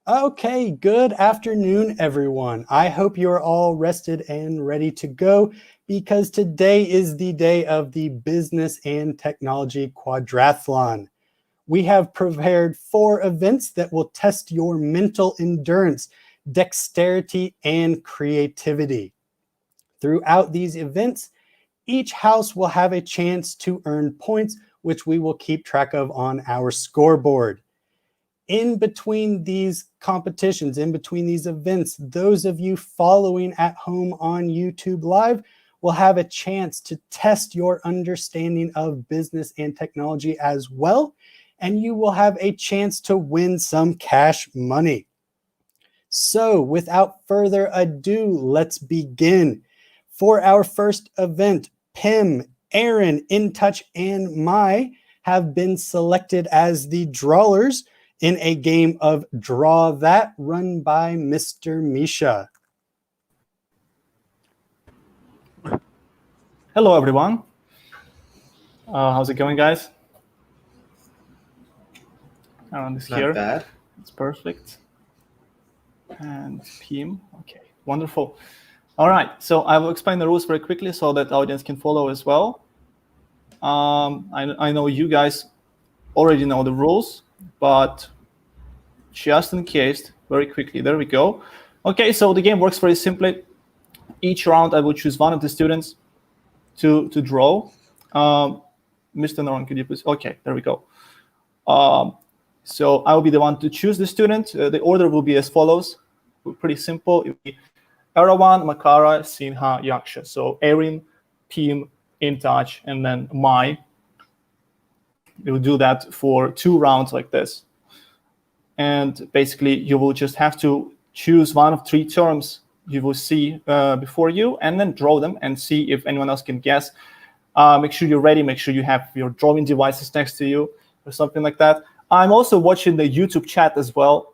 Okay, good afternoon, everyone. I hope you're all rested and ready to go because today is the day of the Business and Technology Quadrathlon. We have prepared 4 events that will test your mental endurance, dexterity, and creativity. Throughout these events, each house will have a chance to earn points, which we will keep track of on our scoreboard. In between these competitions, in between these events, those of you following at home on YouTube Live will have a chance to test your understanding of business and technology as well, and you will have a chance to win some cash money. So without further ado, let's begin. For our first event, Pim, Aaron, InTouch, and Mai have been selected as the drawers in a game of Draw That run by Mr. Misha. Hello, everyone. How's it going, guys? Aaron is here. Not bad. It's perfect. And Pim. Okay, wonderful. All right, so I will explain the rules very quickly so that the audience can follow as well. I know you guys already know the rules, but just in case, very quickly, there we go. Okay, so the game works very simply. Each round, I will choose one of the students to draw. Mr. Noron, could you please? Okay, there we go. So I will be the one to choose the student. The order will be as follows. Pretty simple. It will be Erawan, Makara, Sinha, Yaksha. So Erin, Pim, InTouch, and then Mai. We will do that for 2 rounds like this. And basically, you will just have to choose one of 3 terms you will see before you, and then draw them and see if anyone else can guess. Make sure you're ready. Make sure you have your drawing devices next to you or something like that. I'm also watching the YouTube chat as well.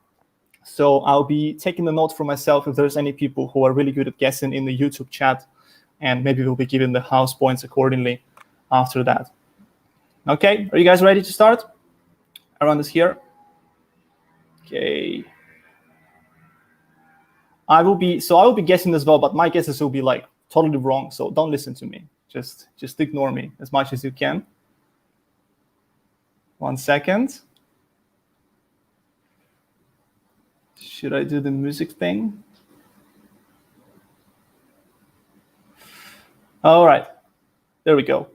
So I'll be taking the note for myself if there's any people who are really good at guessing in the YouTube chat, and maybe we'll be giving the house points accordingly after that. Okay, are you guys ready to start? Everyone is here. Okay. I will be guessing as well, but my guesses will be like totally wrong. So don't listen to me. Just ignore me as much as you can. 1 second. Should I do the music thing? All right, there we go.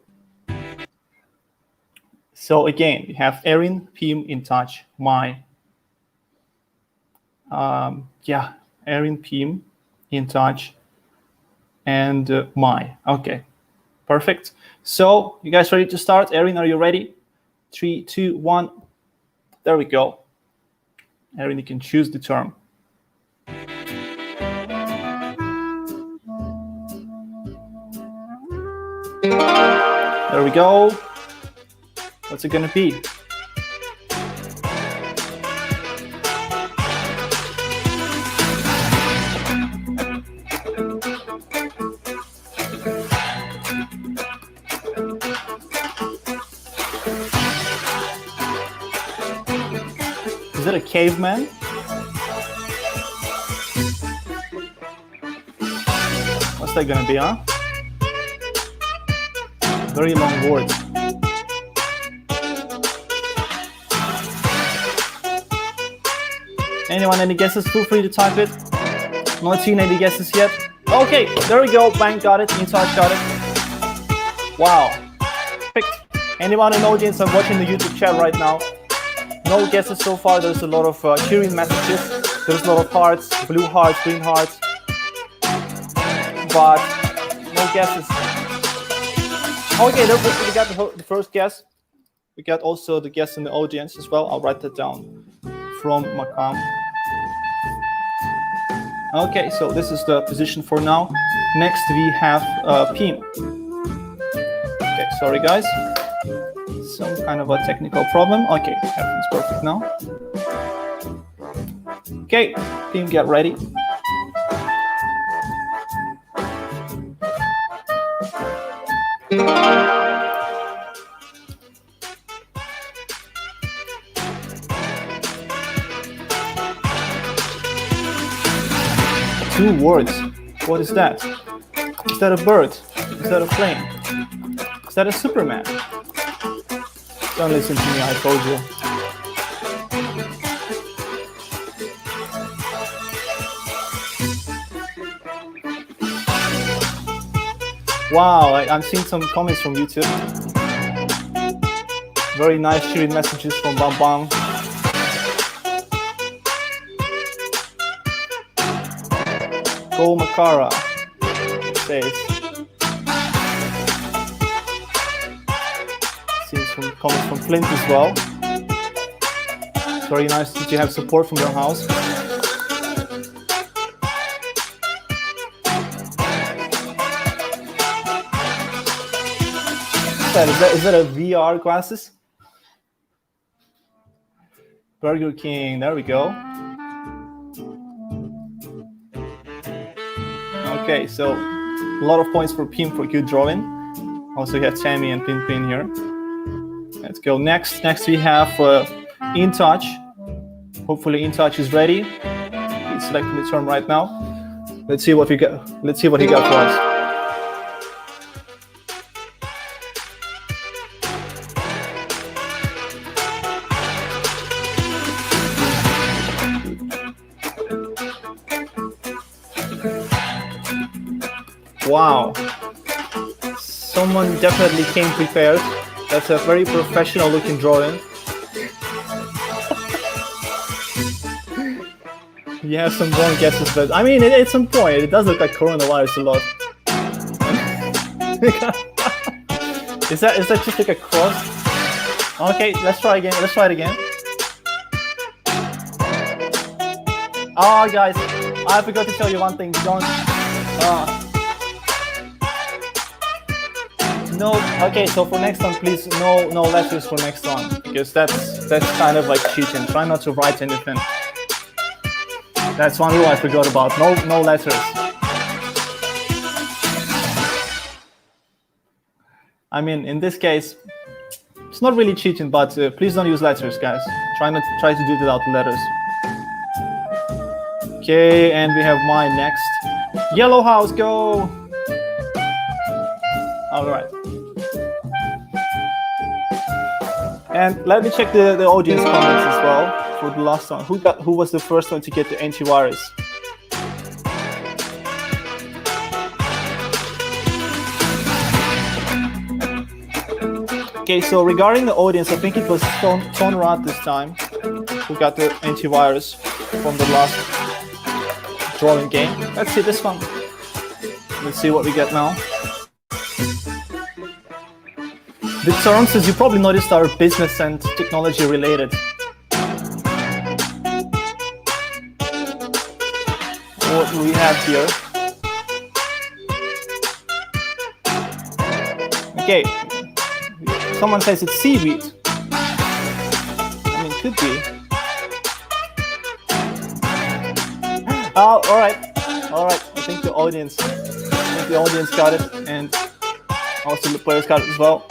So again, we have Erin, Pim, InTouch, Mai. Erin, Pim, InTouch, and Mai. Okay, perfect. So you guys ready to start? Erin, are you ready? 3, 2, 1. There we go. Erin, you can choose the term. There we go. What's it gonna be? Is it a caveman? What's that gonna be, huh? Very long word. Anyone, any guesses? Feel free to type it. Not seen any guesses yet. Okay, there we go. Bang, got it. InTouch got it. Wow. Perfect. Anyone in the audience? I'm watching the YouTube chat right now. No guesses so far. There's a lot of cheering messages. There's a lot of hearts, blue hearts, green hearts, but no guesses. Okay, we got the first guess. We got also the guess in the audience as well. I'll write that down from Makam. Okay, so this is the position for now. Next we have Pim. Okay, sorry guys. Some kind of a technical problem. Okay, everything's perfect now. Okay, Pim, get ready. 2 words. What is that? Is that a bird? Is that a plane? Is that a Superman? Don't listen to me, I told you. Wow, I'm seeing some comments from YouTube. Very nice cheering messages from Bam Bam. Go Makara says. Seeing some comments from Flint as well. It's very nice that you have support from your house. Is that a VR glasses? Burger King, there we go. Okay, so a lot of points for Pim for good drawing. Also we have Tammy and Pin here. Let's go next. Next we have InTouch. Hopefully InTouch is ready. He's selecting the term right now. Let's see what we got. Let's see what he got for us. Wow, someone definitely came prepared. That's a very professional looking drawing. You have some wrong guesses, but I mean, it's on point. It does look like coronavirus a lot. Is that just like a cross? Okay, let's try again. Let's try it again. Oh, guys, I forgot to tell you one thing. Don't. No, okay, so for next one, please, no letters for next one, because that's kind of like cheating. Try not to write anything. That's one rule I forgot about. No letters. I mean, in this case, it's not really cheating, but please don't use letters, guys. Try to do it without letters. Okay, and we have mine next. Yellow House, go! All right. And let me check the audience comments as well for the last one. Who was the first one to get the antivirus? Okay, so regarding the audience, I think it was Tonrad this time who got the antivirus from the last drawing game. Let's see this one. Let's see what we get now. The terms, as you probably noticed, are business and technology related. What do we have here? Okay, someone says it's seaweed. I mean, could be. Oh, all right. I think the audience got it, and also the players got it as well.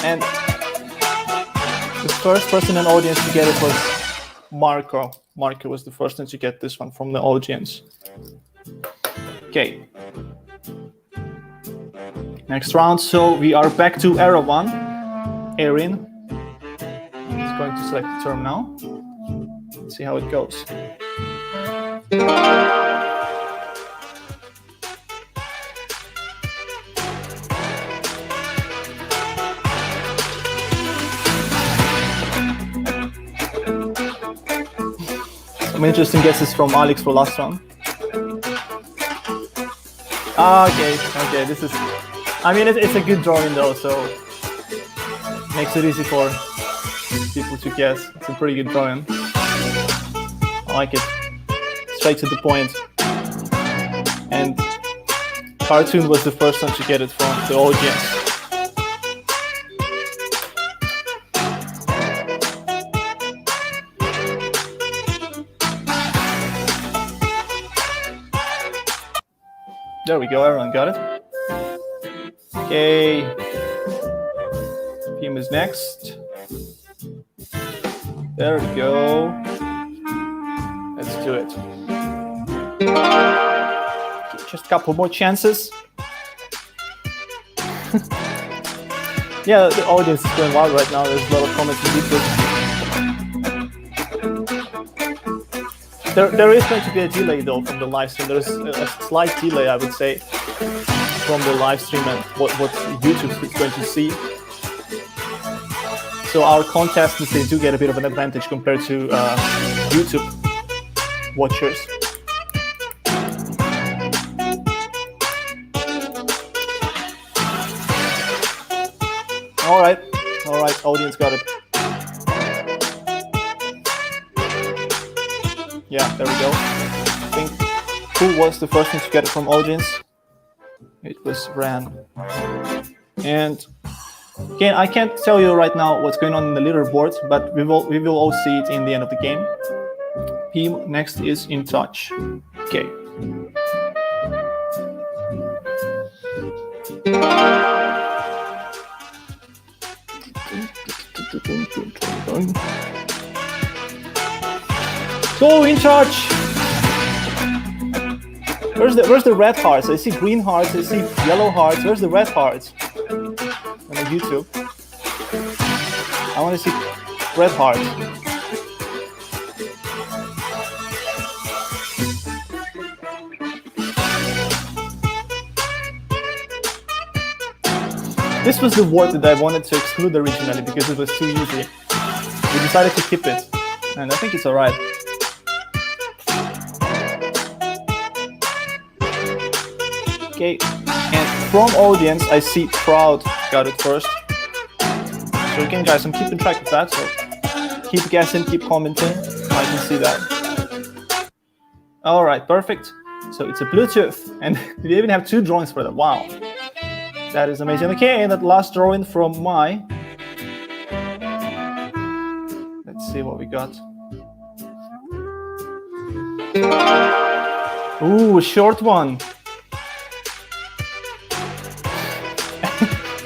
And the first person in the audience to get it was Marco. Marco was the first one to get this one from the audience. Okay. Next round. So we are back to Era 1. Erin is going to select the term now. Let's see how it goes. Some interesting guesses from Alex for last one. Okay, this is, I mean, it's a good drawing though, so makes it easy for people to guess. It's a pretty good drawing. I like it. Straight to the point. And Cartoon was the first one to get it from the audience. There we go, everyone got it. Okay. Pim is next. There we go. Let's do it. Just a couple more chances. Yeah, the audience is going wild right now. There's a lot of comments and details. There is going to be a delay though from the live stream. There's a slight delay, I would say, from the live stream and what YouTube is going to see. So our contestants, they do get a bit of an advantage compared to YouTube watchers. All right, audience got it. Yeah, there we go. I think who was the first one to get it from audience? It was Ran. And again, I can't tell you right now what's going on in the leaderboard, but we will all see it in the end of the game. Team next is In Touch. Okay. Go In Touch. Where's the red hearts? I see green hearts. I see yellow hearts. Where's the red hearts? On YouTube. I want to see red hearts. This was the word that I wanted to exclude originally because it was too easy. We decided to keep it, and I think it's alright. Okay, and from audience, I see Proud got it first. So again, guys, I'm keeping track of that, so keep guessing, keep commenting. I can see that. Alright, perfect. So it's a Bluetooth, and we even have 2 drawings for that. Wow. That is amazing. Okay, and that last drawing from Mai. Let's see what we got. Ooh, a short one.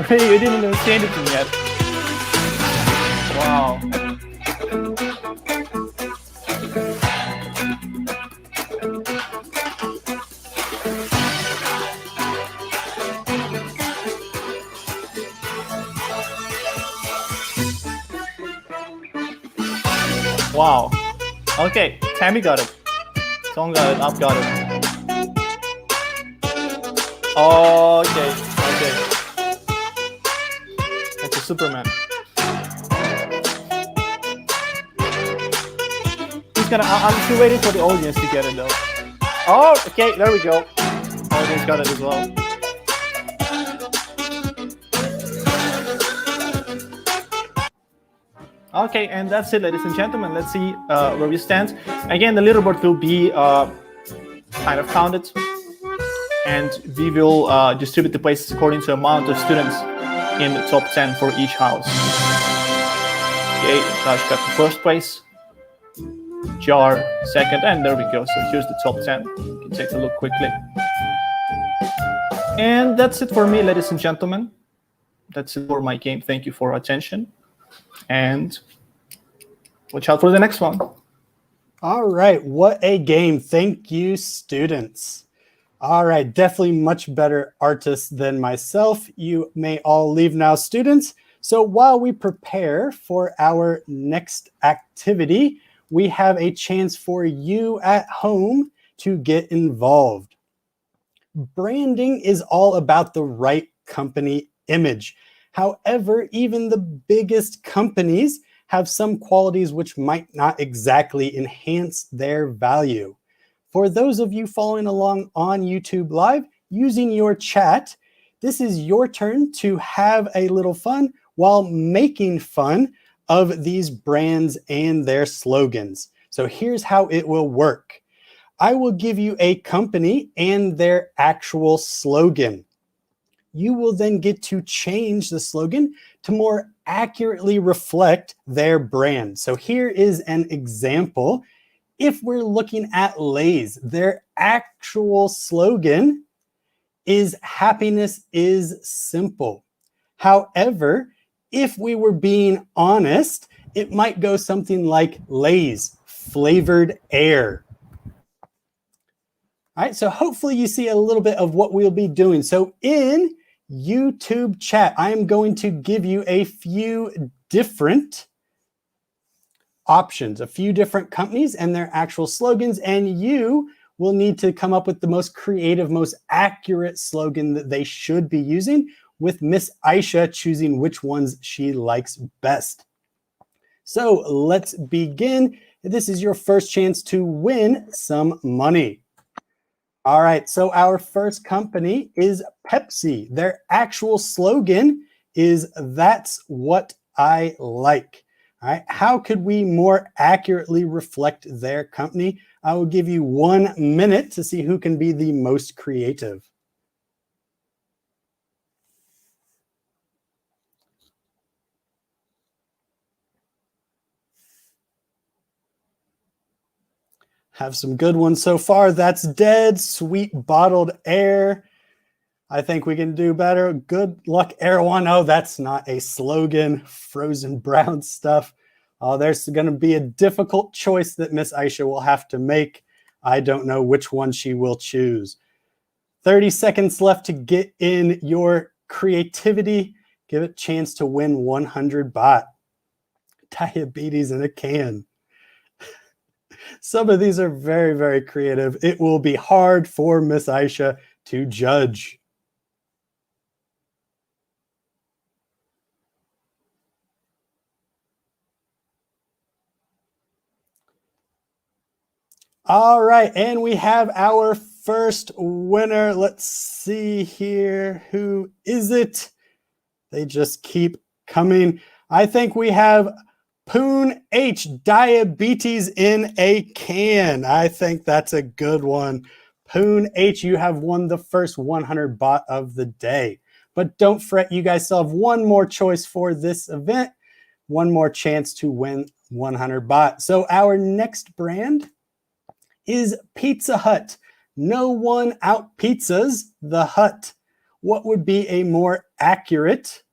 Hey, you didn't even say anything yet. Wow. Wow. Okay, Tammy got it. Song got it. Up got it. Okay. That's a Superman. I'm still waiting for the audience to get it though. Oh, okay, there we go. Audience got it as well. Okay, and that's it, ladies and gentlemen. Let's see where we stand. Again, the leaderboard will be kind of counted, and we will distribute the places according to amount of students in the top 10 for each house. Okay, Tash got the first place, Jar second, and there we go. So here's the top 10. You can take a look quickly. And that's it for me, ladies and gentlemen. That's it for my game. Thank you for your attention. And watch out for the next one. All right, what a game. Thank you, students. All right, definitely much better artists than myself. You may all leave now, students. So while we prepare for our next activity, we have a chance for you at home to get involved. Branding is all about the right company image. However, even the biggest companies have some qualities which might not exactly enhance their value. For those of you following along on YouTube Live, using your chat, this is your turn to have a little fun while making fun of these brands and their slogans. So here's how it will work. I will give you a company and their actual slogan. You will then get to change the slogan to more accurately reflect their brand. So here is an example. If we're looking at Lay's, their actual slogan is happiness is simple. However, if we were being honest, it might go something like Lay's flavored air. All right, so hopefully you see a little bit of what we'll be doing. So in YouTube chat, I am going to give you a few different options, a few different companies and their actual slogans, and you will need to come up with the most creative, most accurate slogan that they should be using, with Miss Aisha choosing which ones she likes best. So let's begin. This is your first chance to win some money. All right, so our first company is Pepsi. Their actual slogan is "That's what I like." All right, how could we more accurately reflect their company? I will give you 1 minute to see who can be the most creative. Have some good ones so far. That's Dead Sweet Bottled Air. I think we can do better. Good luck, Erewhon. Oh, that's not a slogan. Frozen brown stuff. Oh, there's going to be a difficult choice that Miss Aisha will have to make. I don't know which one she will choose. 30 seconds left to get in your creativity. Give it a chance to win 100 baht. Diabetes in a can. Some of these are very, very creative. It will be hard for Miss Aisha to judge. All right, and we have our first winner. Let's see here. Who is it? They just keep coming. I think we have Poon H, Diabetes in a Can. I think that's a good one. Poon H, you have won the first 100 baht of the day. But don't fret, you guys still have one more choice for this event. One more chance to win 100 baht. So our next brand is Pizza Hut. No one out pizzas the Hut. What would be a more accurate?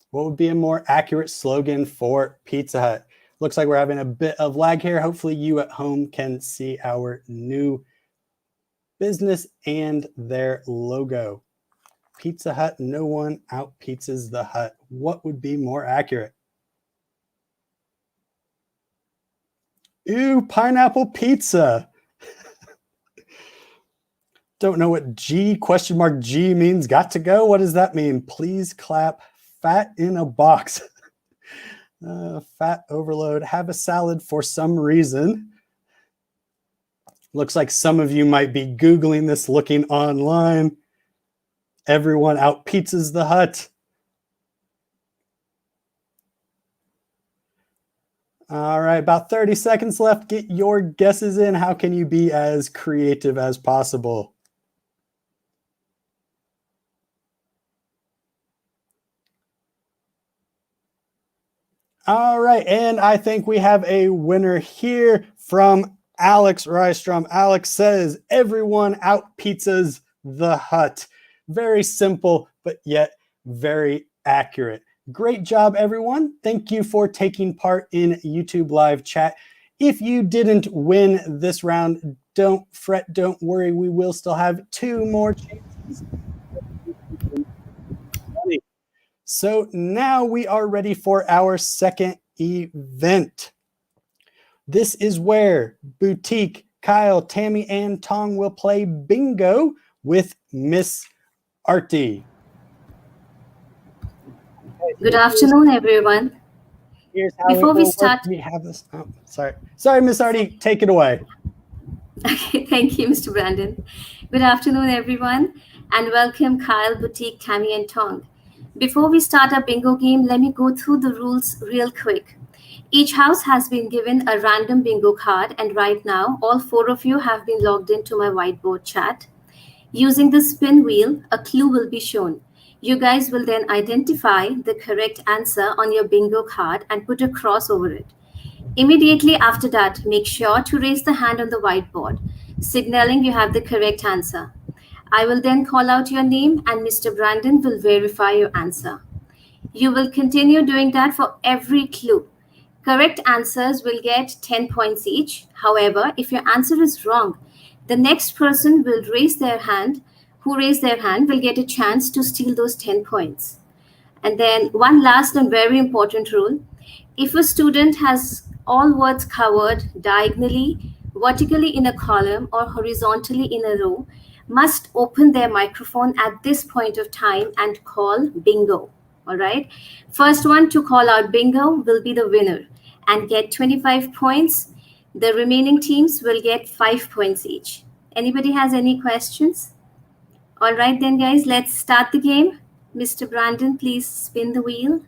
What would be a more accurate slogan for Pizza Hut? Looks like we're having a bit of lag here. Hopefully you at home can see our new business and their logo. Pizza Hut, no one out pizzas the Hut. What would be more accurate? Ooh, pineapple pizza. Don't know what G ? G means. Got to go. What does that mean? Please clap. Fat in a box. Fat overload. Have a salad for some reason. Looks like some of you might be Googling this, looking online. Everyone out pizzas the Hut. All right, about 30 seconds left. Get your guesses in. How can you be as creative as possible? All right, and I think we have a winner here from Alex Rystrom. Alex says, everyone out pizzas the Hut. Very simple, but yet very accurate. Great job, everyone. Thank you for taking part in YouTube live chat. If you didn't win this round, don't fret, don't worry. We will still have 2 more chances. So now we are ready for our second event. This is where Boutique, Kyle, Tammy, and Tong will play bingo with Miss Artie. Good afternoon, everyone. Here's how Before we start, we have this. Oh, sorry, Miss Artie, take it away. Okay, thank you, Mr. Brandon. Good afternoon, everyone, and welcome Kyle, Boutique, Tammy, and Tong. Before we start our bingo game, let me go through the rules real quick. Each house has been given a random bingo card, and right now, all 4 of you have been logged into my whiteboard chat. Using the spin wheel, a clue will be shown. You guys will then identify the correct answer on your bingo card and put a cross over it. Immediately after that, make sure to raise the hand on the whiteboard, signaling you have the correct answer. I will then call out your name and Mr. Brandon will verify your answer. You will continue doing that for every clue. Correct answers will get 10 points each. However, if your answer is wrong, the next person will raise their hand, who raised their hand will get a chance to steal those 10 points. And then one last and very important rule. If a student has all words covered diagonally, vertically in a column, or horizontally in a row, must open their microphone at this point of time and call bingo. All right. First one to call out bingo will be the winner and get 25 points. The remaining teams will get 5 points each. Anybody has any questions? All right then, guys, let's start the game. Mr. Brandon, please spin the wheel.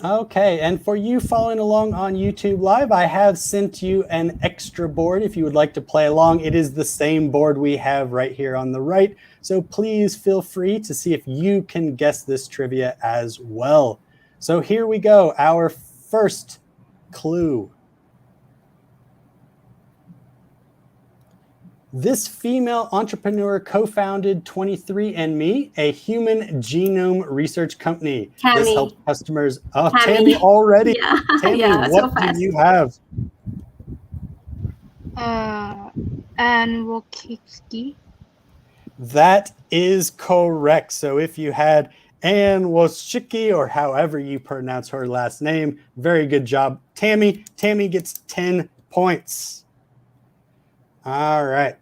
Okay, and for you following along on YouTube Live, I have sent you an extra board if you would like to play along. It is the same board we have right here on the right, so please feel free to see if you can guess this trivia as well. So here we go, our first clue. This female entrepreneur co-founded 23andMe, a human genome research company. Tammy. This helps customers. Oh, Tammy. Tammy already. Yeah. Tammy, Yeah, what so fast. do you have? And Wokitsky. That is correct. So if you had Ann Woshiki, or however you pronounce her last name, very good job, Tammy. Tammy gets 10 points. All right.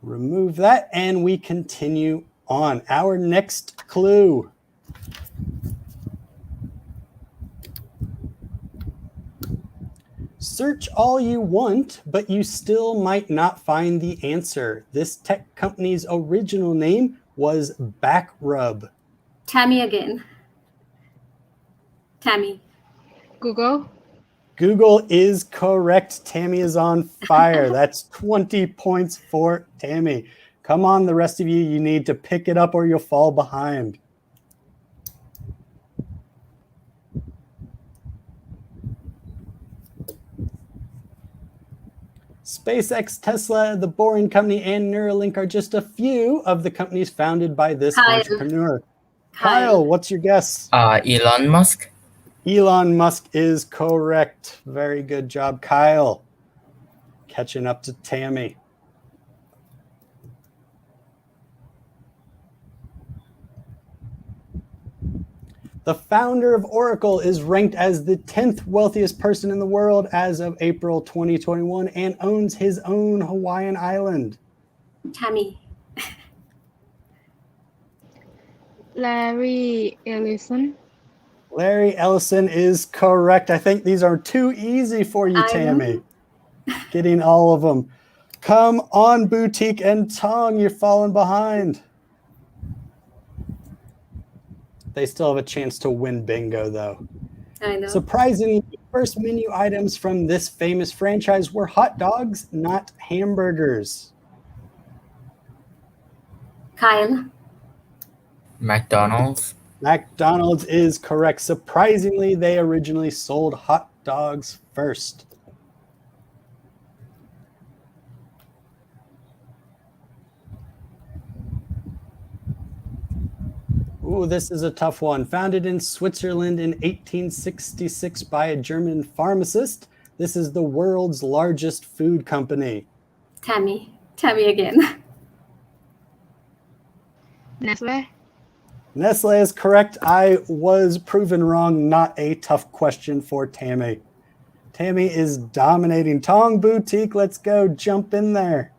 Remove that, and we continue on. Our next clue. Search all you want, but you still might not find the answer. This tech company's original name was Backrub. Tammy again. Tammy. Google. Google is correct. Tammy is on fire. That's 20 points for Tammy. Come on, the rest of you. You need to pick it up or you'll fall behind. SpaceX, Tesla, The Boring Company, and Neuralink are just a few of the companies founded by this entrepreneur. Kyle, what's your guess? Elon Musk. Elon Musk is correct. Very good job, Kyle. Catching up to Tammy. The founder of Oracle is ranked as the 10th wealthiest person in the world as of April 2021 and owns his own Hawaiian island. Tammy. Larry Ellison. Larry Ellison is correct. I think these are too easy for you, Tammy. Getting all of them. Come on, Boutique and Tong, you're falling behind. They still have a chance to win bingo, though. I know. Surprisingly, the first menu items from this famous franchise were hot dogs, not hamburgers. Kyle. McDonald's. McDonald's is correct. Surprisingly, they originally sold hot dogs first. Ooh, this is a tough one. Founded in Switzerland in 1866 by a German pharmacist, this is the world's largest food company. Tammy. Tammy again. Nestle. Nestle is correct. I was proven wrong. Not a tough question for Tammy. Tammy is dominating. Tong Boutique, let's go. Jump in there.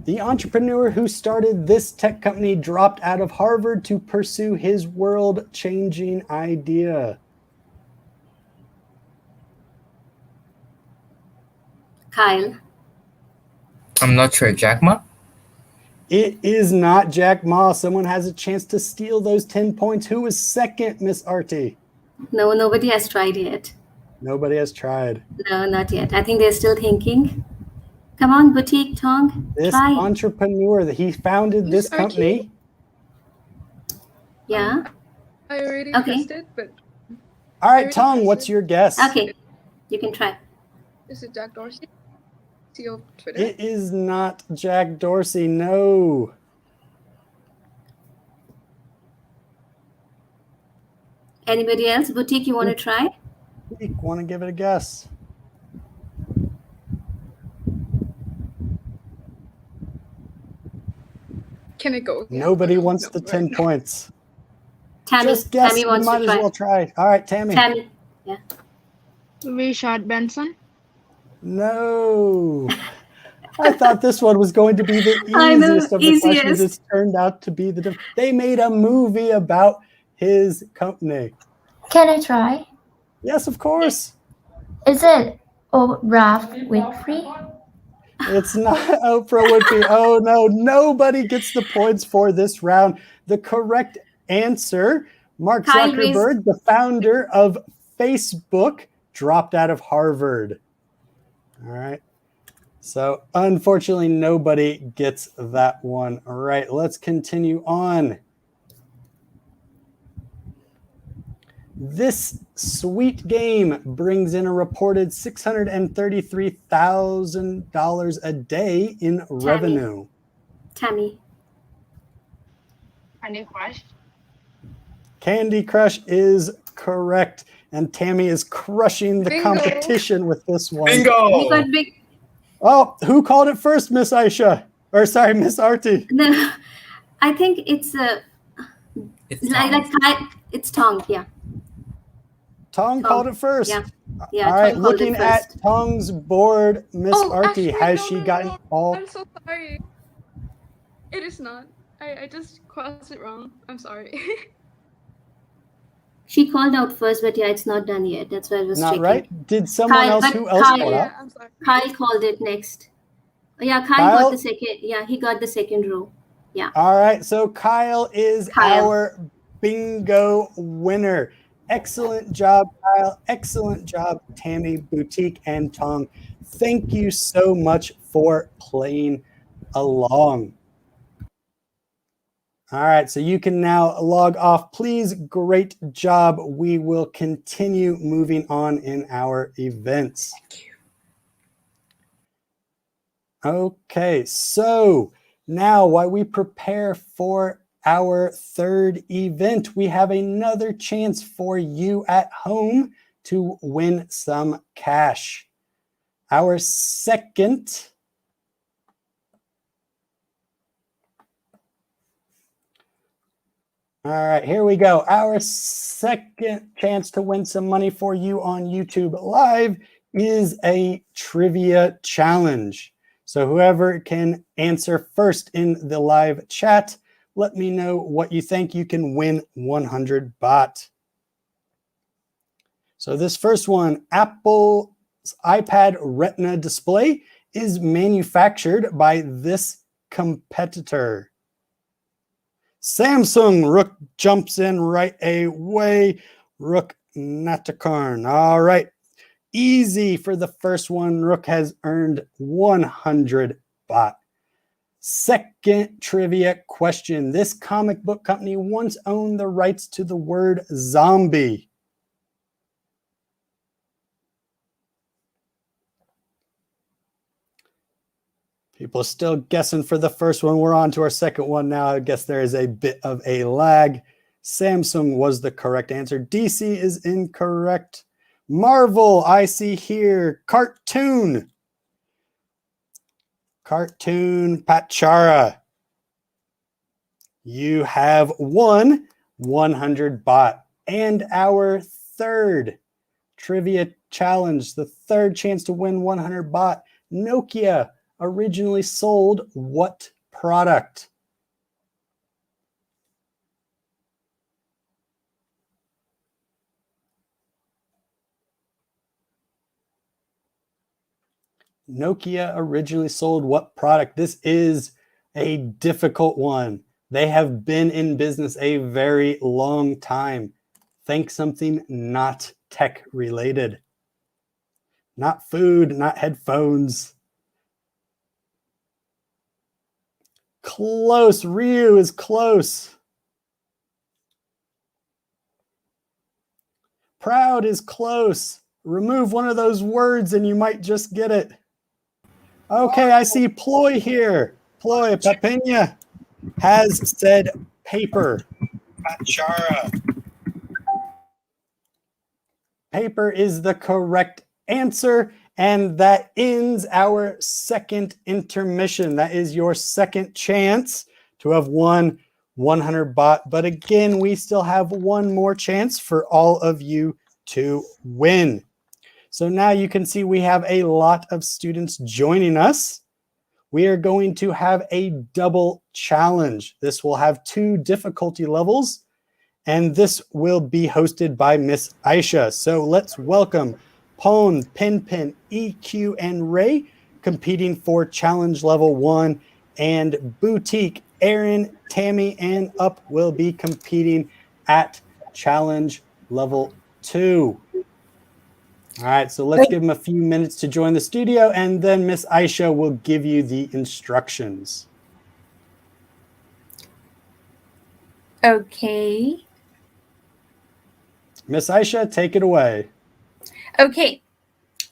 The entrepreneur who started this tech company dropped out of Harvard to pursue his world-changing idea. Kyle. I'm not sure. Jack Ma? It is not Jack Ma. Someone has a chance to steal those 10 points. Who was second, Miss Artie? No, nobody has tried yet. Nobody has tried. No, not yet. I think they're still thinking. Come on, Boutique Tong. This Try. entrepreneur, that he founded this Miss Artie? company. Yeah. I already Okay. guessed it, but All right, Very Tong, what's impressive. your guess? Okay. You can try. is it Jack Dorsey? CEO of Twitter? It is not Jack Dorsey, no. Anybody else? Boutique, you want to try? Want to give it a guess? Can it go again? Nobody wants No, the right 10 now. points. Tammy, Just guess. Tammy You wants might to as try. well try. All right, Tammy. Tammy, yeah. Richard Benson. No. I thought this one was going to be the I know, easiest of the questions. easiest. It's turned out to be they made a movie about his company. Can I try? Yes, of course. Is it Oprah Winfrey? It's not Oprah Winfrey. Oh no, nobody gets the points for this round. The correct answer, Mark Kyle Zuckerberg, the founder of Facebook, dropped out of Harvard. All right. So unfortunately, nobody gets that one. All right, let's continue on. This sweet game brings in a reported $633,000 a day in revenue. Tammy. Candy Crush. Candy Crush is correct. And Tammy is crushing the Bingo. competition with this one. You Bingo! got big. Oh, who called it first, Miss Aisha? Or sorry, Miss Arti. No, I think it's It's it's Tong. Yeah. Tong called it first. Yeah. Yeah. All right, Tong called looking it at first. Tong's board, Miss Arti, actually, has no, she no, gotten no. all? I'm so sorry. It is not. I just crossed it wrong. I'm sorry. She called out first, but yeah, it's not done yet. That's why I was Not checking. right? Did someone Kyle, else? but Who else Kyle- called Yeah, out? I'm sorry. Kyle called it next. Oh, yeah, Kyle Kyle? got the second. Yeah, he got the second row. All right, so Kyle is Kyle. our bingo winner. Excellent job, Kyle. Excellent job, Tammy, Boutique, and Tong. Thank you so much for playing along. All right, so you can now log off. Please, great job. We will continue moving on in our events. Okay, so now while we prepare for our third event, we have another chance for you at home to win some cash. Our second All right, here we go. Our second chance to win some money for you on YouTube Live is a trivia challenge. So whoever can answer first in the live chat, let me know what you think. You can win 100 baht. So this first one, Apple's iPad Retina display is manufactured by this competitor. Samsung, Rook jumps in right away. Rook Natakarn. All right. Easy for the first one. Rook has earned 100 baht. Second trivia question. This comic book company once owned the rights to the word zombie. People are still guessing for the first one. We're on to our second one now. I guess there is a bit of a lag. Samsung was the correct answer. DC is incorrect. Marvel, I see here. Cartoon. Cartoon Patchara. You have won 100 baht. And our third trivia challenge, the third chance to win 100 baht. Nokia originally sold what product? Nokia originally sold what product? This is a difficult one. They have been in business a very long time. Think something not tech related. Not food, not headphones. Close. Ryu is close. Proud is close. Remove one of those words and you might just get it. Okay, I see Ploy here. Ploy, Papenya has said paper. Pachara. paper is the correct answer. And that ends our second intermission. That is your second chance to have won 100 baht. But again, we still have one more chance for all of you to win. So now you can see we have a lot of students joining us. We are going to have a double challenge. This will have 2 difficulty levels, and this will be hosted by Miss Aisha. So let's welcome Pon, Pin, EQ, and Ray competing for challenge level 1, and Boutique, Aaron, Tammy, and Up will be competing at challenge level 2. All right, so let's give them a few minutes to join the studio, and then Miss Aisha will give you the instructions. Okay. Miss Aisha, take it away. Okay.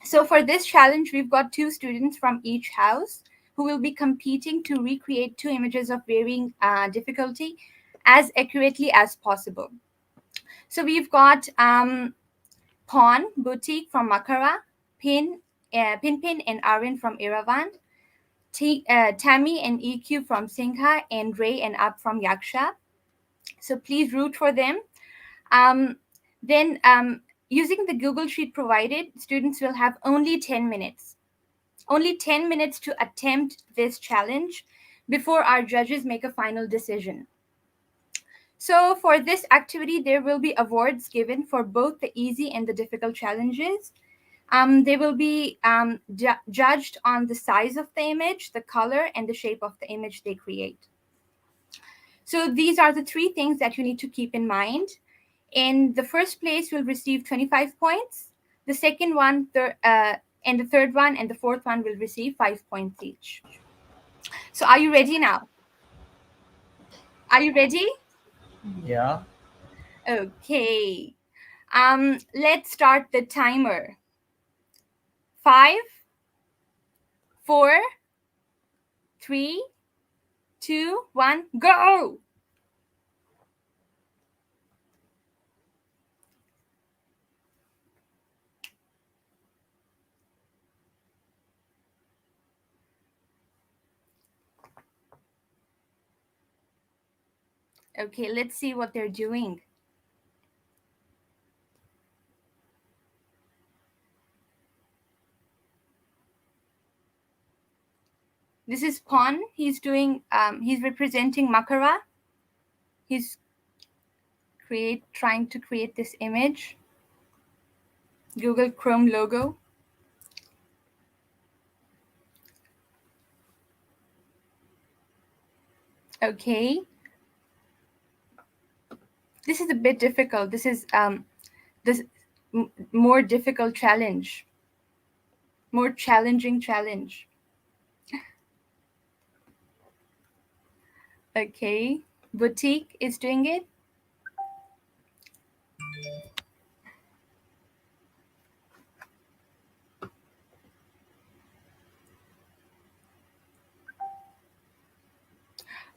So for this challenge, we've got 2 students from each house who will be competing to recreate 2 images of varying difficulty as accurately as possible. So we've got Pawn, Boutique from Makara, Pin, and Arvin from Iravan, Tammy and EQ from Singha, and Ray and Up from Yaksha. So please root for them. Then using the Google Sheet provided, students will have only 10 minutes. Only 10 minutes to attempt this challenge before our judges make a final decision. So for this activity, there will be awards given for both the easy and the difficult challenges. They will be judged on the size of the image, the color, and the shape of the image they create. So these are the 3 things that you need to keep in mind. And the first place will receive 25 points. The second one, and the third one, and the fourth one will receive 5 points each. So are you ready now? Are you ready? Yeah. Okay. Let's start the timer. 5, 4, 3, 2, 1, go! Okay, let's see what they're doing. This is Pon. He's doing. He's representing Makara. He's trying to create this image. Google Chrome logo. Okay. This is a bit difficult. This is this more difficult challenge. More challenging challenge. Okay. Boutique is doing it.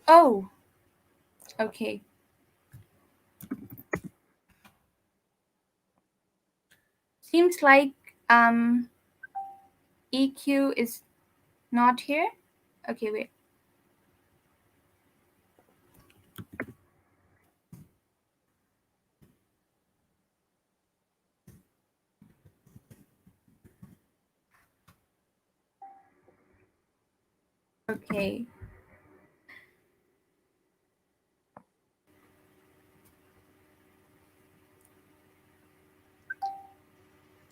Oh, okay. Seems like EQ is not here. Okay, wait. Okay.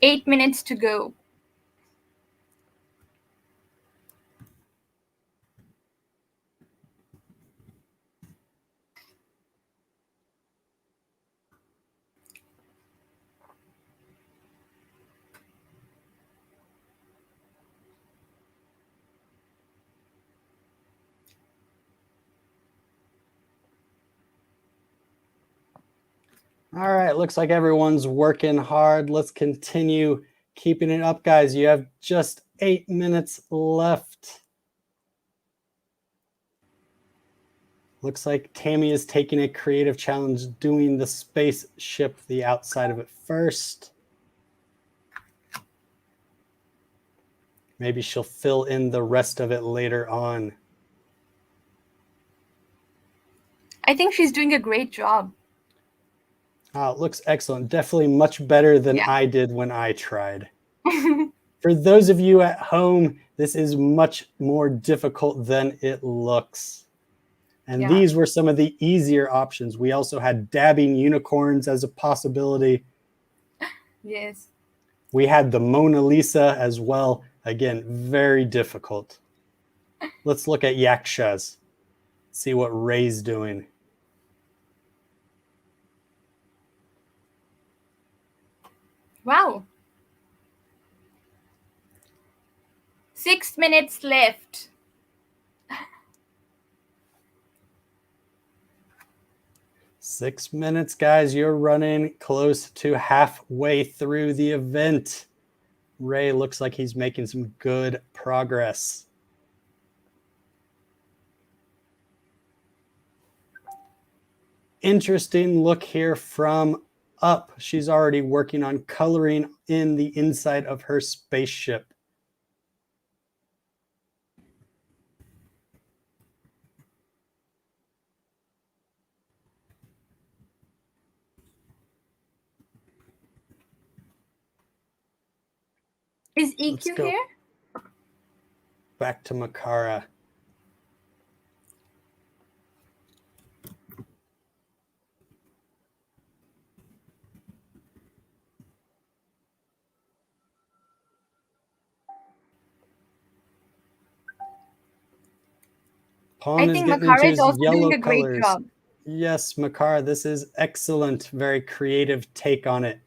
Eight minutes to go. All right, looks like everyone's working hard. Let's continue keeping it up, guys. You have just 8 minutes left. Looks like Tammy is taking a creative challenge, doing the spaceship, the outside of it first. Maybe she'll fill in the rest of it later on. I think she's doing a great job. Oh, it looks excellent. Definitely much better than Yeah. I did when I tried. For those of you at home, this is much more difficult than it looks. And Yeah. these were some of the easier options. We also had dabbing unicorns as a possibility. Yes. We had the Mona Lisa as well. Again, very difficult. Let's look at yakshas. See what Ray's doing. Wow. 6 minutes left. Six minutes, guys. You're running close to halfway through the event. Ray looks like he's making some good progress. Interesting look here from Up. She's already working on coloring in the inside of her spaceship. Is Let's EQ go here? back to Makara. Pawn I is think getting Makara into is his also doing yellow a great colors. job. Yes, Makara, this is excellent. Very creative take on it.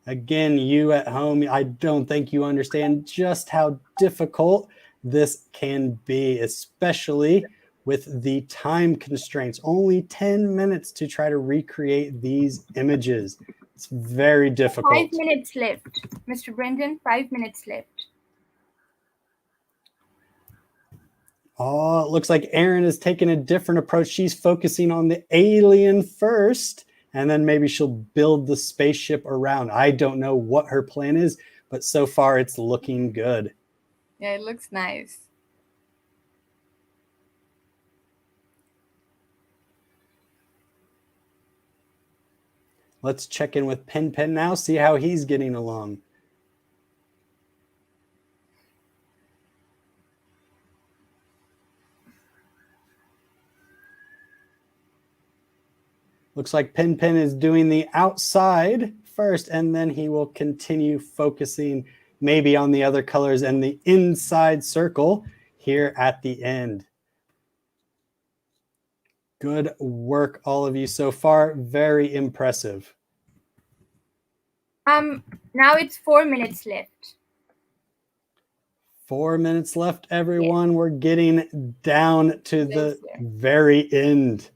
Again, you at home, I don't think you understand just how difficult this can be, especially with the time constraints. Only 10 minutes to try to recreate these images. It's very difficult. 5 minutes left. Mr. Brendan, 5 minutes left. Oh, it looks like Erin is taking a different approach. She's focusing on the alien first, and then maybe she'll build the spaceship around. I don't know what her plan is, but so far it's looking good. Yeah, it looks nice. Let's check in with Pin now, see how he's getting along. Looks like Pin is doing the outside first, and then he will continue focusing maybe on the other colors and the inside circle here at the end. Good work, all of you so far. Very impressive. Now it's 4 minutes left. 4 minutes left, everyone. Yes. We're getting down to the very end.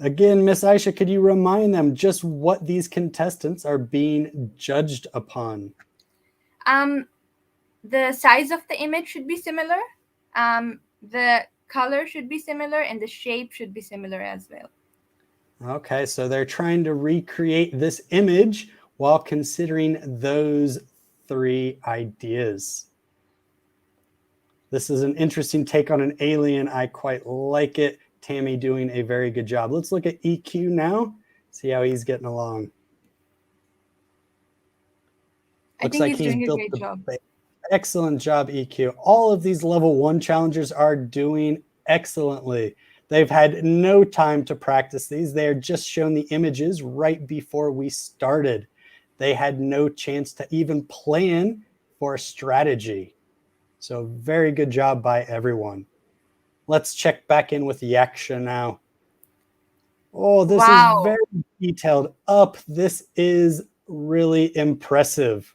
Again, Miss Aisha, could you remind them just what these contestants are being judged upon? The size of the image should be similar. The color should be similar, and the shape should be similar as well. Okay, so they're trying to recreate this image while considering those 3 ideas. This is an interesting take on an alien. I quite like it. Tammy doing a very good job. Let's look at EQ now, see how he's getting along. Looks like he's doing built a great job. Excellent job, EQ. All of these level 1 challengers are doing excellently. They've had no time to practice these. They are just shown the images right before we started. They had no chance to even plan for a strategy. So very good job by everyone. Let's check back in with Yaksha now. Oh, this is very detailed. Up. This is really impressive.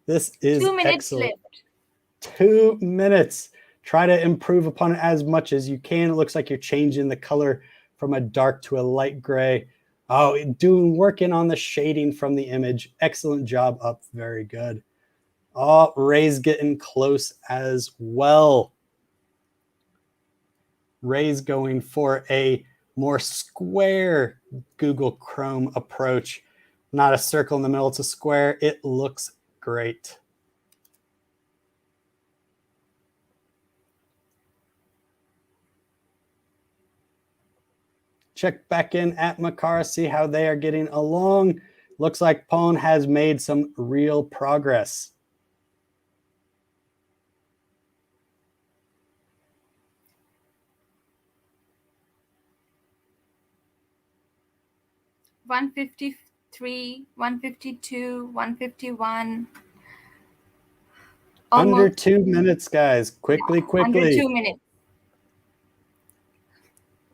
This is 2 minutes excellent. left. 2 minutes. Try to improve upon it as much as you can. It looks like you're changing the color from a dark to a light gray. Oh, working on the shading from the image. Excellent job, Up. Very good. Oh, Ray's getting close as well. Ray's going for a more square Google Chrome approach. Not a circle in the middle, it's a square. It looks great. Check back in at Makara, see how they are getting along. Looks like Pone has made some real progress. $153, $152, $151. Under 2 minutes, guys. Quickly. Under 2 minutes.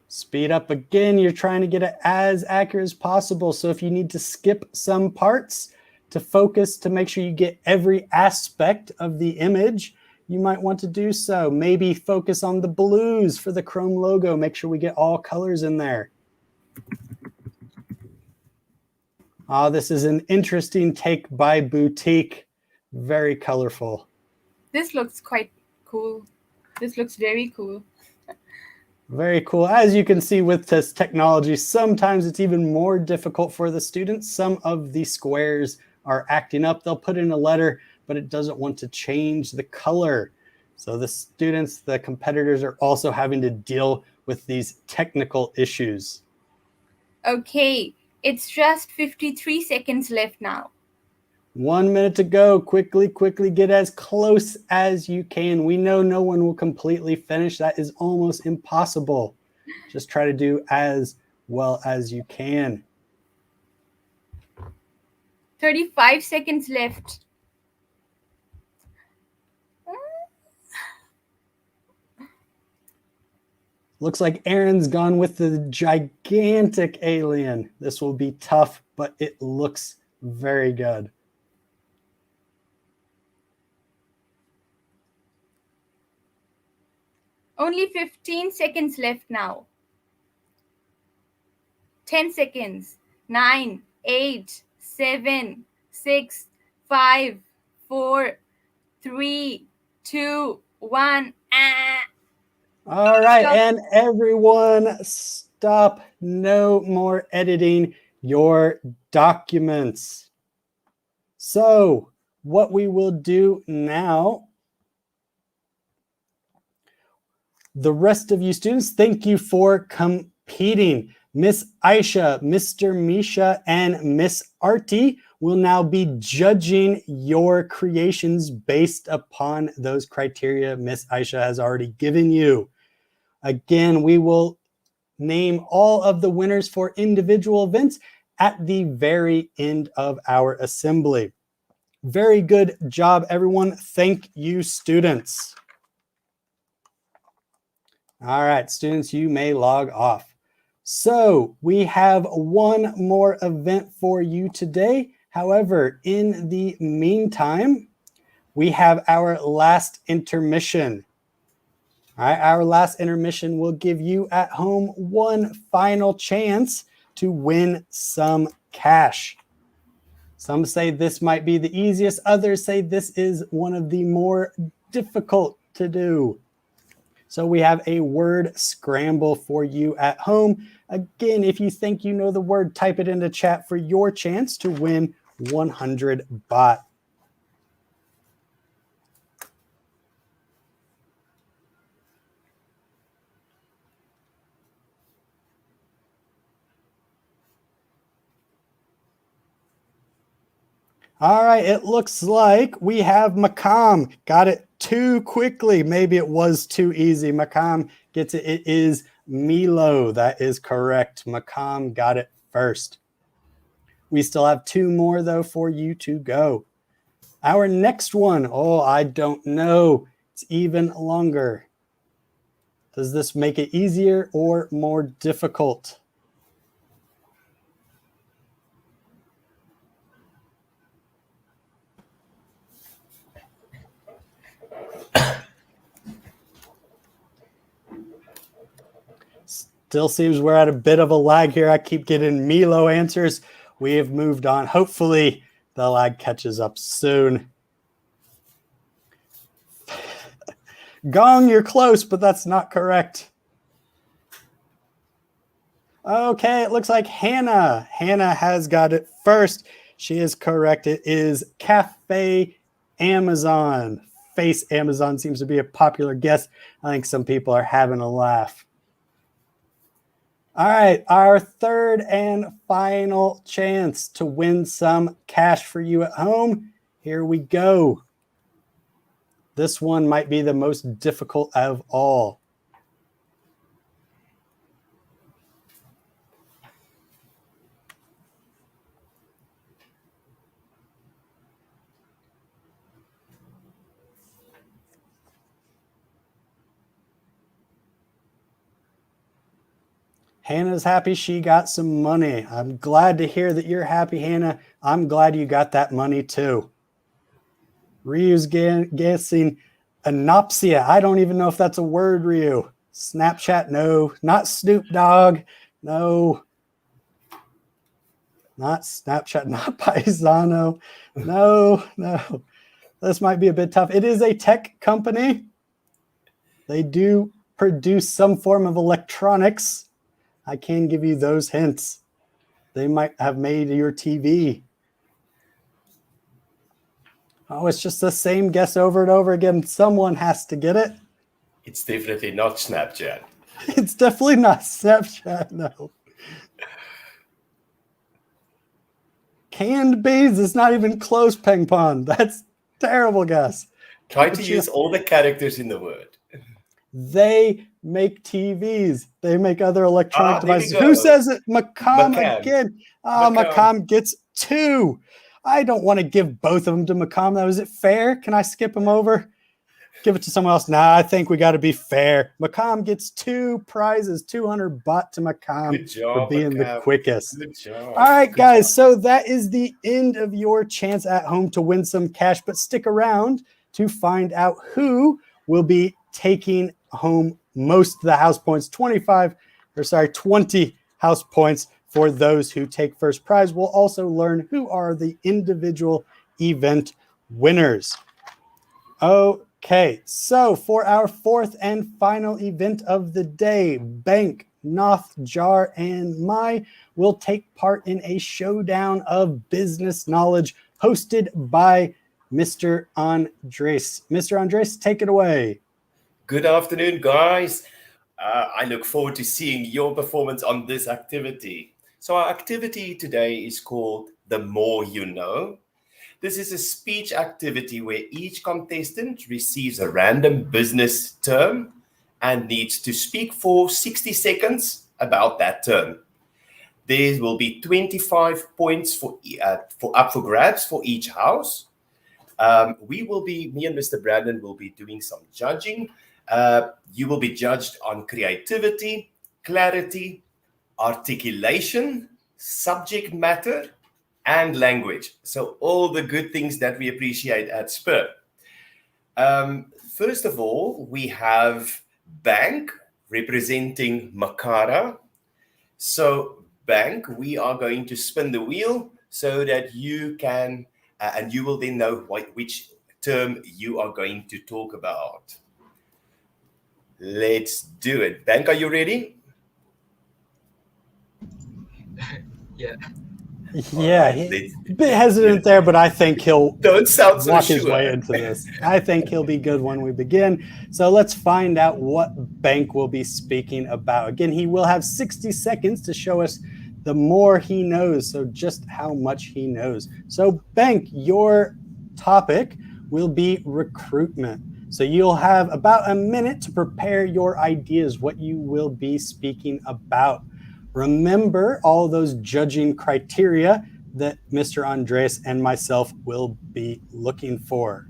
Speed up again. You're trying to get it as accurate as possible. So if you need to skip some parts to focus to make sure you get every aspect of the image, you might want to do so. Maybe focus on the blues for the Chrome logo. Make sure we get all colors in there. Oh, this is an interesting take by Boutique. Very colorful. This looks quite cool. This looks very cool. Very cool. As you can see with this technology, sometimes it's even more difficult for the students. Some of the squares are acting up. They'll put in a letter, but it doesn't want to change the color. So the students, the competitors are also having to deal with these technical issues. Okay, it's just 53 seconds left now. 1 minute to go. Quickly get as close as you can. We know no one will completely finish. That is almost impossible. Just try to do as well as you can. 35 seconds left. Looks like Aaron's gone with the gigantic alien. This will be tough, but it looks very good. Only 15 seconds left now. 10 seconds. 9, 8, 7, 6, 5, 4, 3, 2, 1. All right, Stop. and everyone stop. No more editing your documents. So what we will do now, the rest of you students, thank you for competing. Miss Aisha, Mr. Misha, and Miss Arti will now be judging your creations based upon those criteria Miss Aisha has already given you. Again, we will name all of the winners for individual events at the very end of our assembly. Very good job, everyone. Thank you, students. All right, students, you may log off. So we have one more event for you today. However, in the meantime, we have our last intermission. All right, our last intermission will give you at home one final chance to win some cash. Some say this might be the easiest. Others say this is one of the more difficult to do. So we have a word scramble for you at home. Again, if you think you know the word, type it into chat for your chance to win 100 baht. All right, it looks like we have Makam. Got it too quickly. Maybe it was too easy. Makam gets it. It is Milo. That is correct. Makam got it first. We still have two more, though, for you to go. Our next one, oh, I don't know. It's even longer. Does this make it easier or more difficult? Still seems we're at a bit of a lag here. I keep getting Milo answers. We have moved on. Hopefully the lag catches up soon. Gong, you're close, but that's not correct. Okay, it looks like Hannah. Hannah has got it first. She is correct. It is Cafe Amazon. Face Amazon seems to be a popular guess. I think some people are having a laugh. All right, our third and final chance to win some cash for you at home. Here we go. This one might be the most difficult of all. Hannah's happy she got some money. I'm glad to hear that you're happy, Hannah. I'm glad you got that money too. Ryu's guessing anopsia. I don't even know if that's a word, Ryu. Snapchat, no. Not Snoop Dogg, no. Not Snapchat, not Paisano. No. This might be a bit tough. It is a tech company. They do produce some form of electronics. I can give you those hints. They might have made your TV. Oh, it's just the same guess over and over again. Someone has to get it. It's definitely not Snapchat. It's definitely not Snapchat, no. Canned beans is not even close, Peng Pong. That's terrible guess. Try to use all the characters in the word. They make TVs. They make other electronic there we devices. go. Who says it? Macam Macam. again. Macam. Macam gets 2. I don't want to give both of them to Macam, though. Is it fair? Can I skip him over? Give it to someone else? Nah, I think we got to be fair. Macam gets 2 prizes, 200 baht to Macam Good job, for being the Macam. quickest. Good job. All right, Good guys. job. So that is the end of your chance at home to win some cash. But stick around to find out who will be taking home most of the house points. 20 house points for those who take first prize. We'll also learn who are the individual event winners. Okay, so for our fourth and final event of the day, Bank, Noth, Jar, and Mai will take part in a showdown of business knowledge hosted by Mr. Andres. Mr. Andres, take it away. Good afternoon, guys. I look forward to seeing your performance on this activity. So our activity today is called The More You Know. This is a speech activity where each contestant receives a random business term and needs to speak for 60 seconds about that term. There will be 25 points for up for grabs for each house. Me and Mr. Brandon will be doing some judging. You will be judged on creativity, clarity, articulation, subject matter, and language. So all the good things that we appreciate at Spur. First of all, we have Bank representing Makara. So Bank, we are going to spin the wheel so that you can, and you will then know which term you are going to talk about. Let's do it. Bank, are you ready? Yeah. Yeah, he's a bit hesitant there, but I think he'll Don't sound so walk his sure. way into this. I think he'll be good when we begin. So let's find out what Bank will be speaking about. Again, he will have 60 seconds to show us the more he knows, so just how much he knows. So Bank, your topic will be recruitment. So you'll have about a minute to prepare your ideas, what you will be speaking about. Remember all those judging criteria that Mr. Andres and myself will be looking for.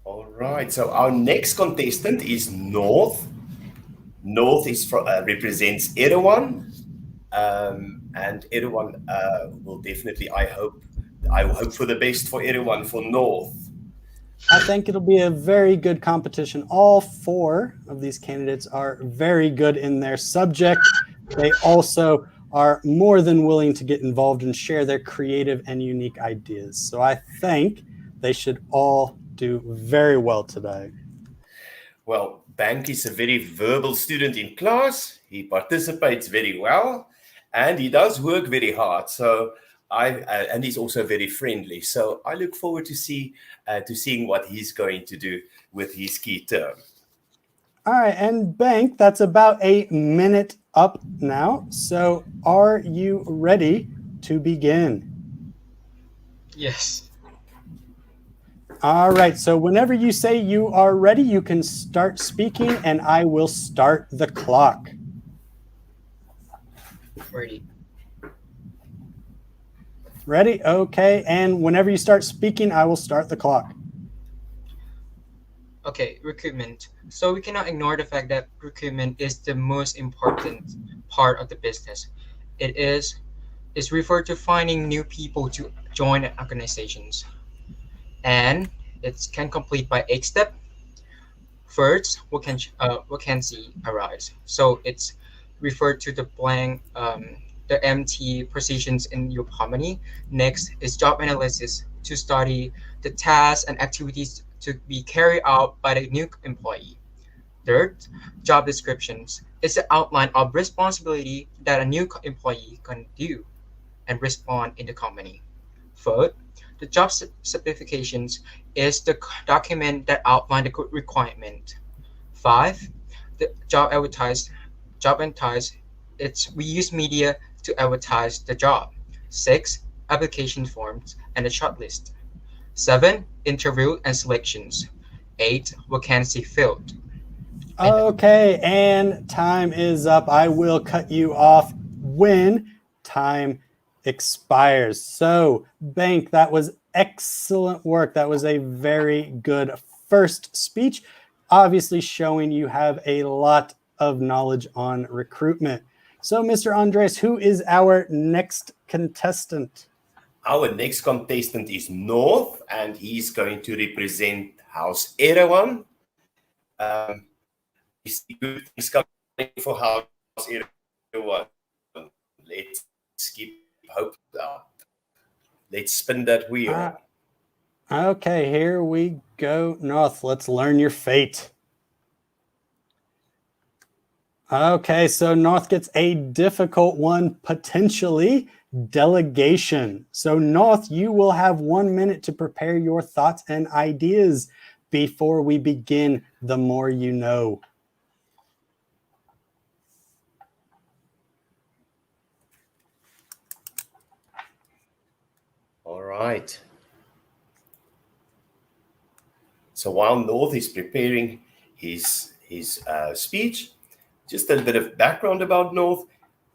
All right. So our next contestant is North. North is represents Erdogan, and Erdogan will definitely. I hope for the best for Erdogan for North. I think it'll be a very good competition. All 4 of these candidates are very good in their subject. They also are more than willing to get involved and share their creative and unique ideas. So I think they should all do very well today. Well, Bank is a very verbal student in class. He participates very well, and he does work very hard. So and he's also very friendly. So I look forward to seeing what he's going to do with his key term. All right, and Bank, that's about a minute up now. So are you ready to begin? Yes. All right, so whenever you say you are ready, you can start speaking and I will start the clock. Ready. Ready? Okay, and whenever you start speaking, I will start the clock. Okay, recruitment. So we cannot ignore the fact that recruitment is the most important part of the business. It is referred to finding new people to join organizations. And it can complete by 8 steps. First, vacancy arise. So it's referred to the blank, the empty positions in your company. Next is job analysis to study the tasks and activities to be carried out by the new employee. Third, job descriptions is the outline of responsibility that a new employee can do and respond in the company. Fourth, the job certifications is the document that outline the requirement. 5, the job advertise. We use media to advertise the job. 6, application forms and the shortlist. 7, interview and selections. 8, vacancy filled. Okay, and time is up. I will cut you off when time expires. So, Bank, that was excellent work. That was a very good first speech, obviously showing you have a lot of knowledge on recruitment. So, Mr. Andres, who is our next contestant? Our next contestant is North, and he's going to represent House Erawan. We see good things coming for House Erawan. Let's keep hope up. Let's spin that wheel. Okay, here we go, North. Let's learn your fate. Okay, so North gets a difficult one, potentially. Delegation. So North, you will have 1 minute to prepare your thoughts and ideas before we begin the more you know. All right. So while North is preparing his speech, just a little bit of background about North.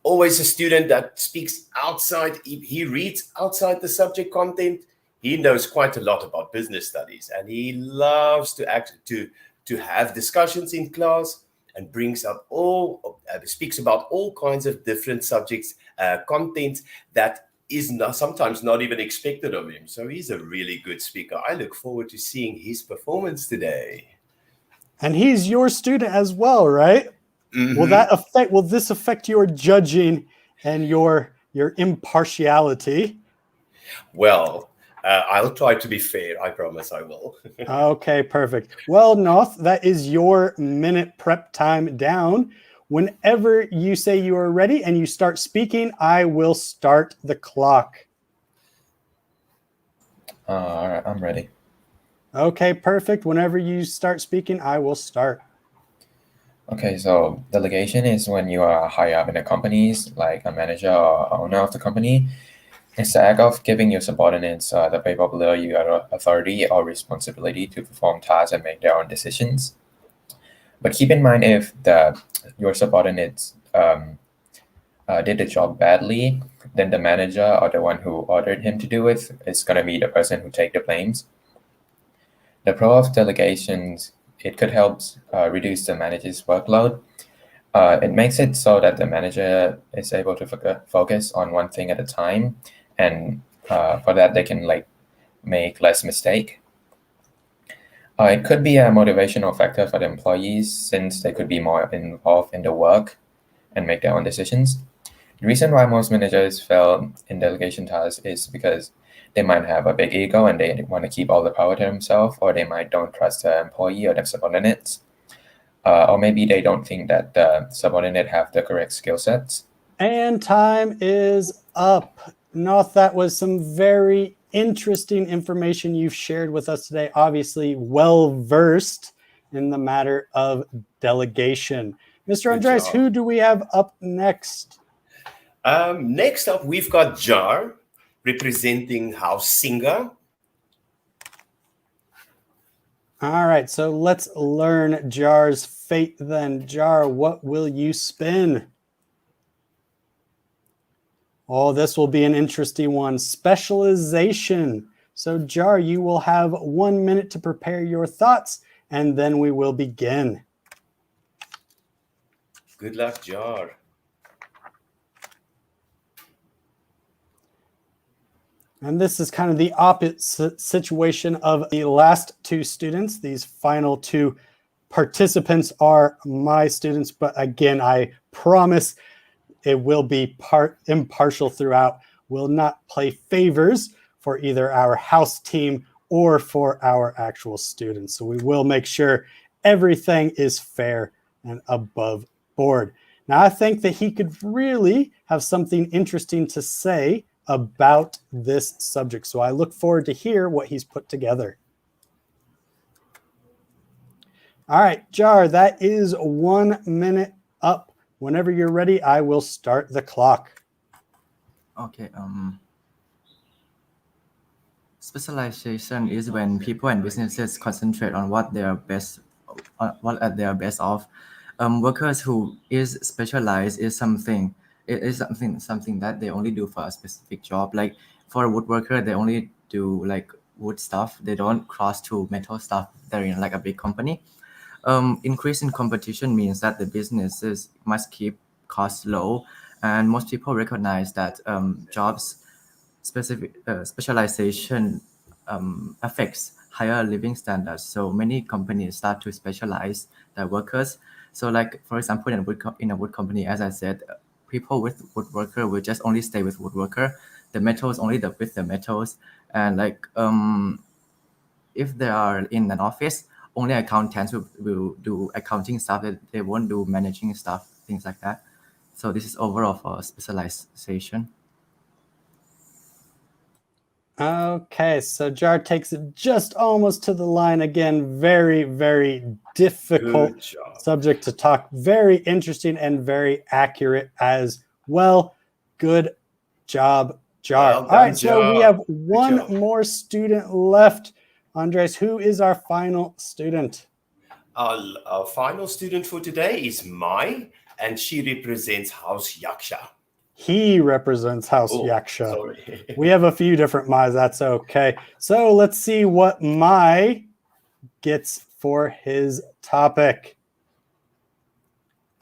Always a student that speaks outside. He reads outside the subject content. He knows quite a lot about business studies, and he loves to have discussions in class and speaks about all kinds of different subjects, content that is sometimes not even expected of him. So he's a really good speaker. I look forward to seeing his performance today. And he's your student as well, right? Mm-hmm. Will this affect your judging and your impartiality? Well, I'll try to be fair. I promise I will. Okay, perfect. Well, North, that is your minute prep time down. Whenever you say you are ready and you start speaking, I will start the clock. All right, I'm ready. Okay, perfect. Whenever you start speaking, I will start. Okay, so delegation is when you are high up in the companies, like a manager or owner of the company. It's the act of giving your subordinates the people below you authority or responsibility to perform tasks and make their own decisions. But keep in mind, if your subordinates did the job badly, then the manager or the one who ordered him to do it is going to be the person who take the blames. The pro of delegations, it could help reduce the manager's workload. It makes it so that the manager is able to focus on one thing at a time, and for that they can make less mistake. It could be a motivational factor for the employees, since they could be more involved in the work and make their own decisions. The reason why most managers fail in delegation tasks is because they might have a big ego and they want to keep all the power to themselves, or they might don't trust the employee or their subordinates. or maybe they don't think that the subordinate have the correct skill sets. And time is up. Noth, that was some very interesting information you've shared with us today. Obviously, well versed in the matter of delegation. Mr. Good Andres, job. who do we have up next? Next up, we've got Jar representing House Singer. All right, so let's learn Jar's fate then. Jar, what will you spin? Oh, this will be an interesting one. Specialization. So, Jar, you will have 1 minute to prepare your thoughts, and then we will begin. Good luck, Jar. And this is kind of the opposite situation of the last two students. These final two participants are my students, but again, I promise it will be impartial throughout. Will not play favors for either our house team or for our actual students. So we will make sure everything is fair and above board. Now, I think that he could really have something interesting to say about this subject. So I look forward to hear what he's put together. All right, Jar, that is 1 minute up. Whenever you're ready, I will start the clock. Okay. Specialization is when people and businesses concentrate on what they are best of. Workers who is specialized is something. It is something that they only do for a specific job. Like for a woodworker, they only do like wood stuff. They don't cross to metal stuff. They're in like a big company. Increase in competition means that the businesses must keep costs low, and most people recognize that jobs specialization affects higher living standards. So many companies start to specialize their workers. So like for example, in a wood company, as I said, people with woodworker will just only stay with woodworker. The metals only with the metals, and like if they are in an office, only accountants will do accounting stuff. They won't do managing stuff, things like that. So this is overall for specialization. Okay, so Jar takes it just almost to the line again. Very, very difficult subject to talk. Very interesting and very accurate as well. Good job, Jar. Well done, All right, so Jar. we have Good one job. more student left. Andres, who is our final student? Our final student for today is Mai, and she represents House Yaksha. He represents House Yaksha. Sorry. We have a few different Mai, that's okay. So let's see what Mai gets for his topic.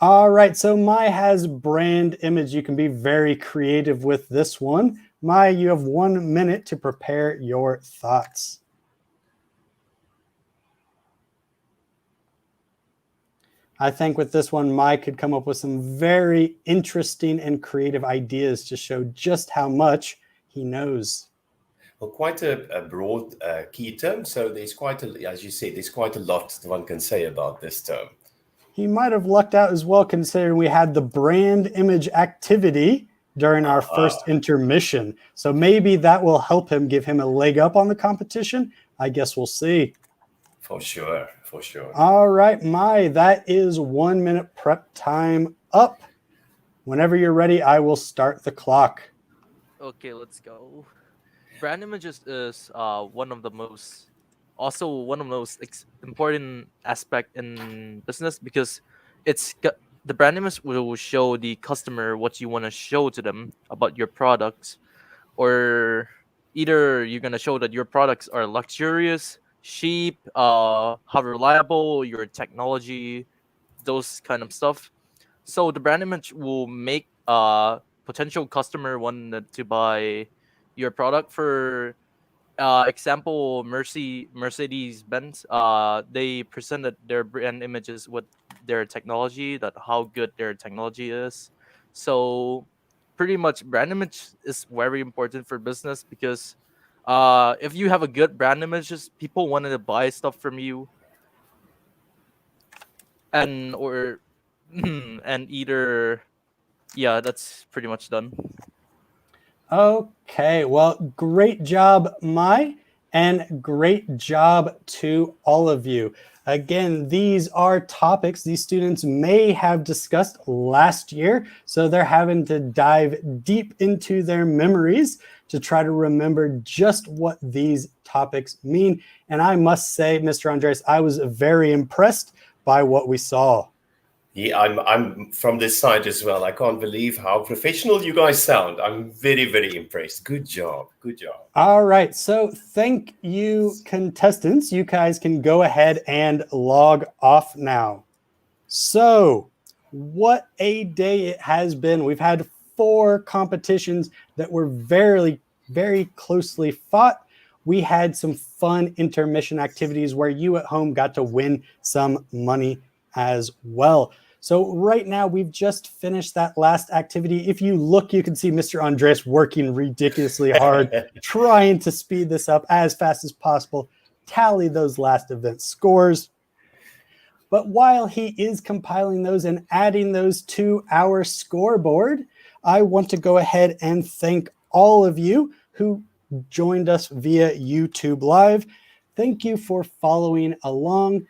All right, so Mai has brand image. You can be very creative with this one. Mai, you have 1 minute to prepare your thoughts. I think with this one, Mike could come up with some very interesting and creative ideas to show just how much he knows. Well, quite a broad key term. So there's quite a, as you said, there's quite a lot one can say about this term. He might have lucked out as well, considering we had the brand image activity during our first intermission. So maybe that will help him, give him a leg up on the competition. I guess we'll see. For sure, for sure. All right, Mai, that is 1 minute prep time up. Whenever you're ready, I will start the clock. Okay, let's go. Brand images is one of the most important aspect in business, because the brand image will show the customer what you want to show to them about your products, or either you're gonna show that your products are luxurious, cheap, how reliable your technology, those kind of stuff. So the brand image will make potential customer wanted to buy your product. For example, Mercedes-Benz, they presented their brand images with their technology, that how good their technology is. So pretty much brand image is very important for business, because if you have a good brand images, people wanted to buy stuff from you. and or and either that's pretty much done. Okay, well, great job, Mai, and great job to all of you. Again, these are topics these students may have discussed last year, so they're having to dive deep into their memories to try to remember just what these topics mean. And I must say, Mr. Andres, I was very impressed by what we saw. Yeah, I'm from this side as well. I can't believe how professional you guys sound. I'm very, very impressed. Good job. Good job. All right. So thank you, contestants. You guys can go ahead and log off now. So what a day it has been. We've had 4 competitions that were very, very closely fought. We had some fun intermission activities where you at home got to win some money as well. So right now we've just finished that last activity. If you look, you can see Mr. Andres working ridiculously hard, trying to speed this up as fast as possible, tally those last event scores. But while he is compiling those and adding those to our scoreboard, I want to go ahead and thank all of you who joined us via YouTube Live. Thank you for following along.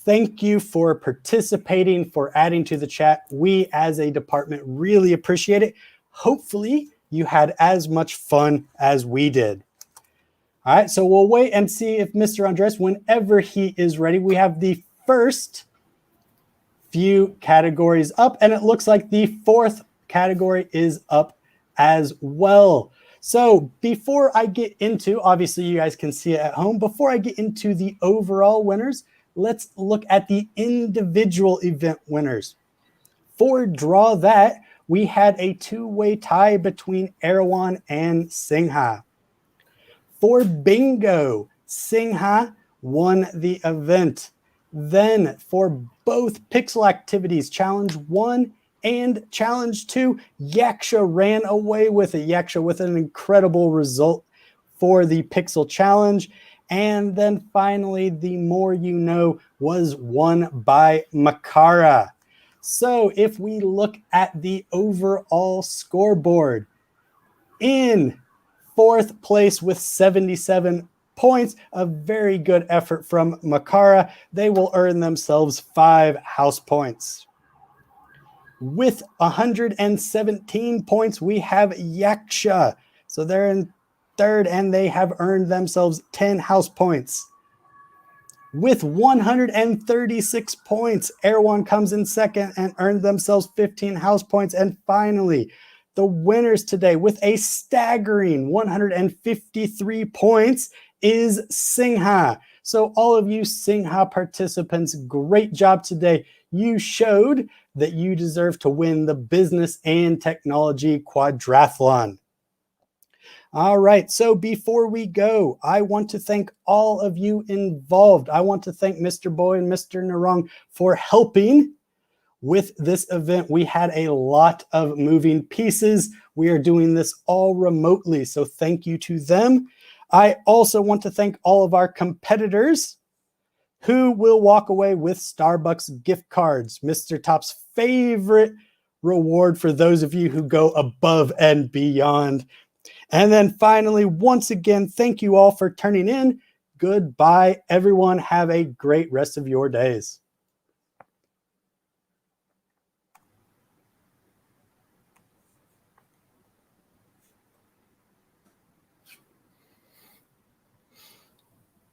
Thank you for participating, for adding to the chat. We as a department really appreciate it. Hopefully you had as much fun as we did. All right, so we'll wait and see if Mr. Andres, whenever he is ready, we have the first few categories up, and it looks like the 4th category is up as well. So before I get into, obviously you guys can see it at home, before I get into the overall winners, let's look at the individual event winners. For Draw That, we had a 2-way tie between Erwan and Singha. For Bingo, Singha won the event. Then for both pixel activities, Challenge 1 and Challenge 2, Yaksha ran away with it. Yaksha with an incredible result for the pixel challenge. And then finally, The More You Know was won by Makara. So if we look at the overall scoreboard, in 4th place with 77 points, a very good effort from Makara. They will earn themselves 5 house points. With 117 points, we have Yaksha. So they're in 3rd and they have earned themselves 10 house points. With 136 points, Erwan comes in 2nd and earned themselves 15 house points. And finally, the winners today with a staggering 153 points is Singha. So all of you Singha participants, great job today. You showed that you deserve to win the Business and Technology Quadrathlon. All right, so before we go, I want to thank all of you involved. I want to thank Mr. Boy and Mr. Narong for helping with this event. We had a lot of moving pieces. We are doing this all remotely, so thank you to them. I also want to thank all of our competitors who will walk away with Starbucks gift cards, Mr. Top's favorite reward for those of you who go above and beyond. And then finally, once again, thank you all for turning in. Goodbye, everyone. Have a great rest of your days.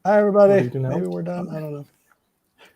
Hi, everybody. Maybe we're done. I don't know.